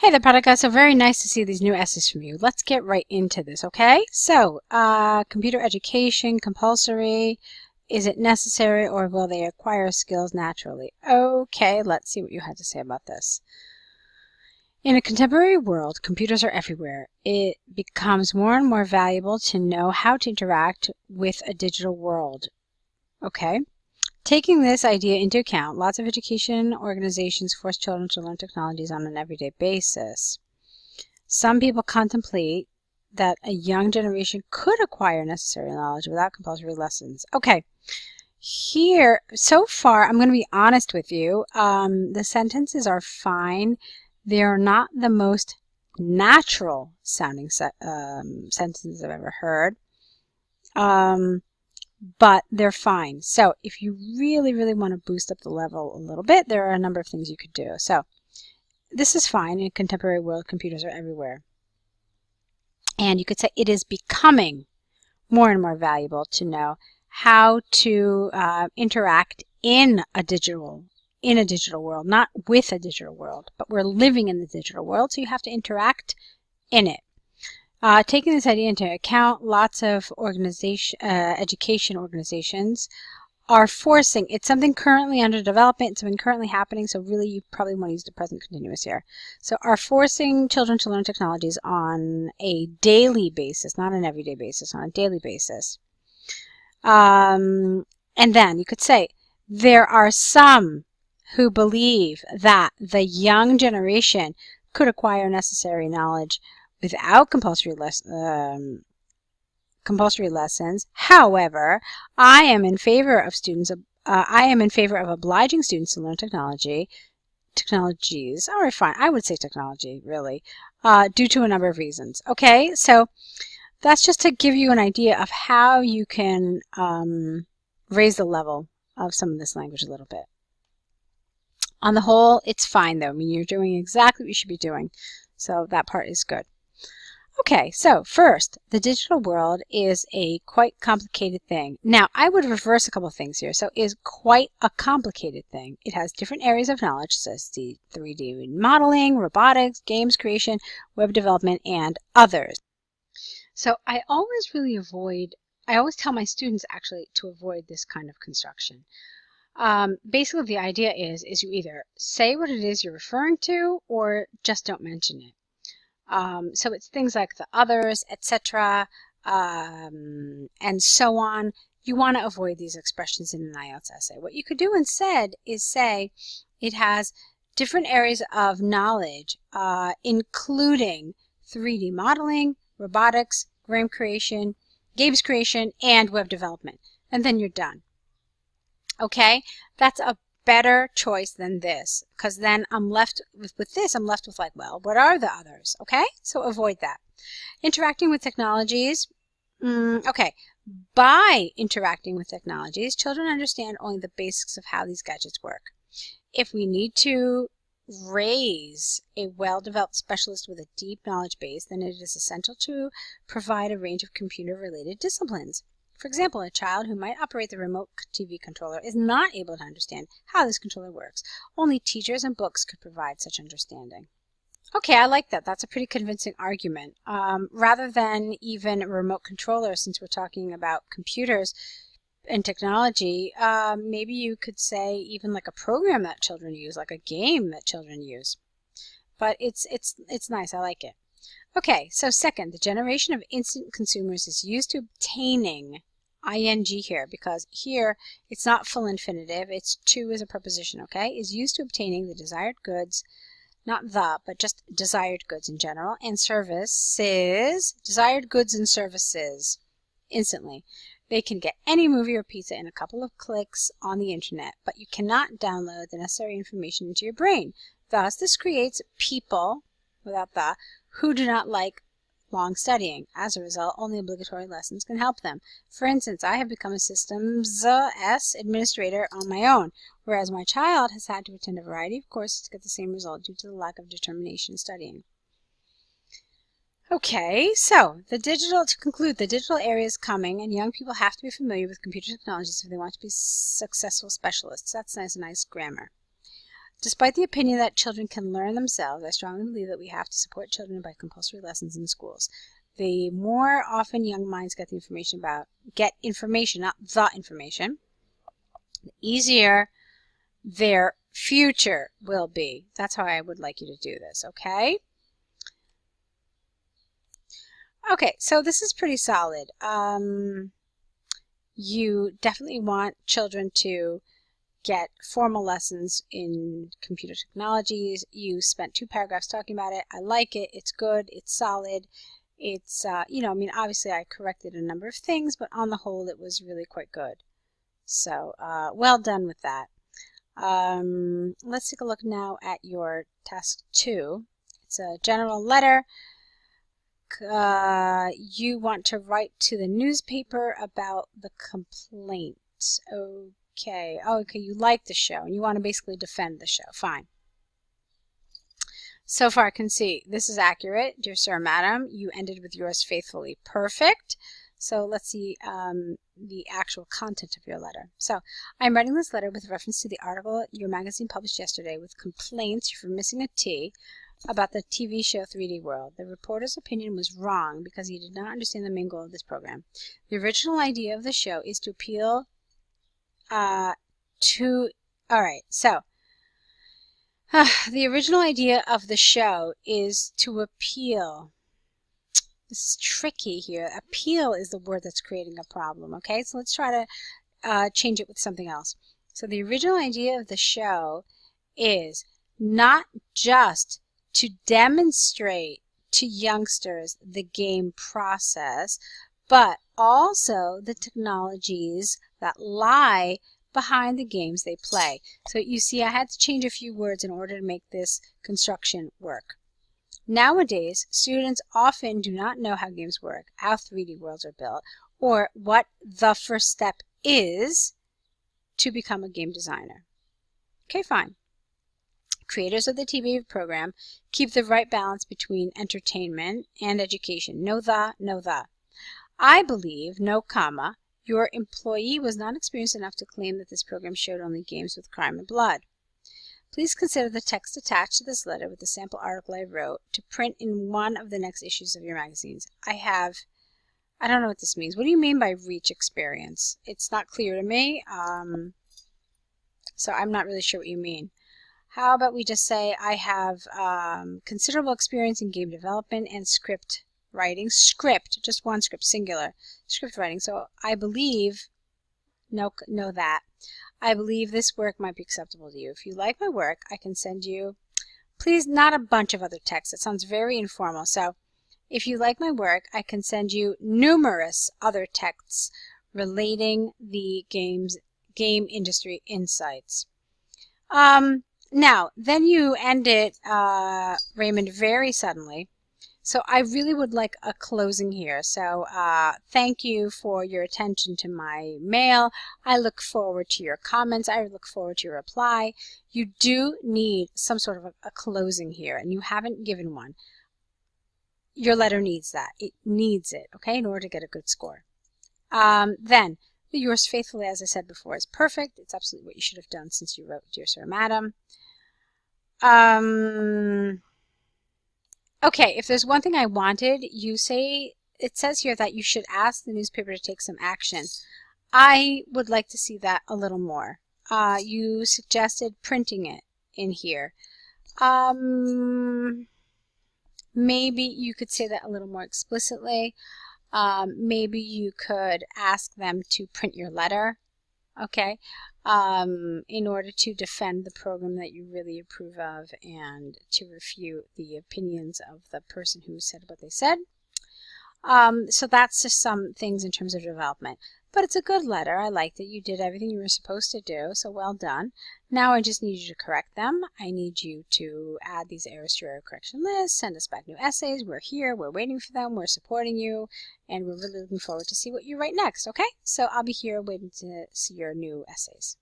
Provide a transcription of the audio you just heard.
Hey there, Padaga. So very nice to see these new essays from you. Let's get right into this, okay? So, computer education, compulsory. Is it necessary or will they acquire skills naturally? Okay, let's see what you had to say about this. In a contemporary world, computers are everywhere. It becomes more and more valuable to know how to interact with a digital world. Okay? Taking this idea into account, lots of education organizations force children to learn technologies on an everyday basis. Some people contemplate that a young generation could acquire necessary knowledge without compulsory lessons. Okay, here, so far, I'm going to be honest with you. The sentences are fine. They're not the most natural sounding sentences I've ever heard. But they're fine. So if you really, really want to boost up the level a little bit, there are a number of things you could do. So this is fine. In a contemporary world, computers are everywhere. And you could say it is becoming more and more valuable to know how to interact in a digital world, not with a digital world, but we're living in the digital world, so you have to interact in it. Taking this idea into account, lots of education organizations are forcing, it's something currently under development, it's something currently happening, so really you probably want to use the present continuous here. So are forcing children to learn technologies on a daily basis, not an everyday basis, on a daily basis. And then you could say, there are some who believe that the young generation could acquire necessary knowledge without compulsory lessons. However, I am in favor of obliging students to learn technologies. All right, fine. I would say technology, really, due to a number of reasons. Okay, so that's just to give you an idea of how you can raise the level of some of this language a little bit. On the whole, it's fine, though. I mean, you're doing exactly what you should be doing, so that part is good. Okay, so first, the digital world is a quite complicated thing. Now, I would reverse a couple of things here. So, is quite a complicated thing. It has different areas of knowledge, such as the 3D modeling, robotics, games creation, web development, and others. So, I always tell my students actually to avoid this kind of construction. Basically, the idea is you either say what it is you're referring to or just don't mention it. So it's things like the others, etc., and so on. You want to avoid these expressions in an IELTS essay. What you could do instead is say it has different areas of knowledge, including 3D modeling, robotics, games creation, and web development. And then you're done. Okay? That's a better choice than this, because then I'm left with this. I'm left with like, well, what are the others? Okay, so avoid that. Interacting with technologies. Okay, by interacting with technologies, children understand only the basics of how these gadgets work. If we need to raise a well-developed specialist with a deep knowledge base, then it is essential to provide a range of computer-related disciplines. For example, a child who might operate the remote TV controller is not able to understand how this controller works. Only teachers and books could provide such understanding. Okay, I like that. That's a pretty convincing argument. Rather than even a remote controller, since we're talking about computers and technology, maybe you could say even like a program that children use, like a game that children use. But it's nice. I like it. Okay, so second, the generation of instant consumers is used to obtaining ing here, because here it's not full infinitive, it's to as a preposition, okay, is used to obtaining the desired goods, not the, but just desired goods in general, and services, desired goods and services instantly. They can get any movie or pizza in a couple of clicks on the internet, but you cannot download the necessary information into your brain. Thus, this creates people, without the, who do not like long studying. As a result, only obligatory lessons can help them. For instance, I have become a systems administrator on my own, whereas my child has had to attend a variety of courses to get the same result due to the lack of determination in studying. Okay, so to conclude, the digital era is coming, and young people have to be familiar with computer technologies if they want to be successful specialists. That's nice grammar. Despite the opinion that children can learn themselves, I strongly believe that we have to support children by compulsory lessons in schools. The more often young minds get information, not the information, the easier their future will be. That's how I would like you to do this, okay? Okay, so this is pretty solid. You definitely want children to get formal lessons in computer technologies. You spent 2 paragraphs talking about it. I like it. It's good. It's solid. It's, you know, I mean, obviously I corrected a number of things, but on the whole, it was really quite good. So, well done with that. Let's take a look now at your task 2. It's a general letter. You want to write to the newspaper about the complaint. Okay. Oh, okay, you like the show and you want to basically defend the show. Fine. So far I can see this is accurate. Dear Sir, Madam, you ended with yours faithfully. Perfect. So let's see the actual content of your letter. So I'm writing this letter with reference to the article your magazine published yesterday with complaints for missing a T about the TV show 3D World. The reporter's opinion was wrong because he did not understand the main goal of this program. The original idea of the show is to appeal the original idea of the show is to appeal. This is tricky here. Appeal is the word that's creating a problem, okay? So let's try to change it with something else. So the original idea of the show is not just to demonstrate to youngsters the game process, but also the technologies that lie behind the games they play. So you see, I had to change a few words in order to make this construction work. Nowadays, students often do not know how games work, how 3D worlds are built, or what the first step is to become a game designer. Okay, fine. Creators of the TV program keep the right balance between entertainment and education. No the. I believe, no comma, your employee was not experienced enough to claim that this program showed only games with crime and blood. Please consider the text attached to this letter with the sample article I wrote to print in one of the next issues of your magazines. I don't know what this means. What do you mean by reach experience? It's not clear to me, so I'm not really sure what you mean. How about we just say I have considerable experience in game development and script writing. Script, just one script, singular. Script writing. So I believe, no that. I believe this work might be acceptable to you. If you like my work, I can send you, please, not a bunch of other text. It sounds very informal. So if you like my work, I can send you numerous other texts relating the game industry insights. Now, then you end it, Raymond, very suddenly. So I really would like a closing here. So thank you for your attention to my mail. I look forward to your comments. I look forward to your reply. You do need some sort of a closing here, and you haven't given one. Your letter needs that. It needs it, okay, in order to get a good score. Then, yours faithfully, as I said before, is perfect. It's absolutely what you should have done since you wrote Dear Sir, Madam. Okay, if there's one thing I wanted, it says here that you should ask the newspaper to take some action. I would like to see that a little more. You suggested printing it in here. Maybe you could say that a little more explicitly. Maybe you could ask them to print your letter, okay, in order to defend the program that you really approve of and to refute the opinions of the person who said what they said. So that's just some things in terms of development. But it's a good letter. I liked it. You did everything you were supposed to do, so well done. Now I just need you to correct them. I need you to add these errors to your error correction list, send us back new essays. We're here. We're waiting for them. We're supporting you, and we're really looking forward to see what you write next, okay? So I'll be here waiting to see your new essays.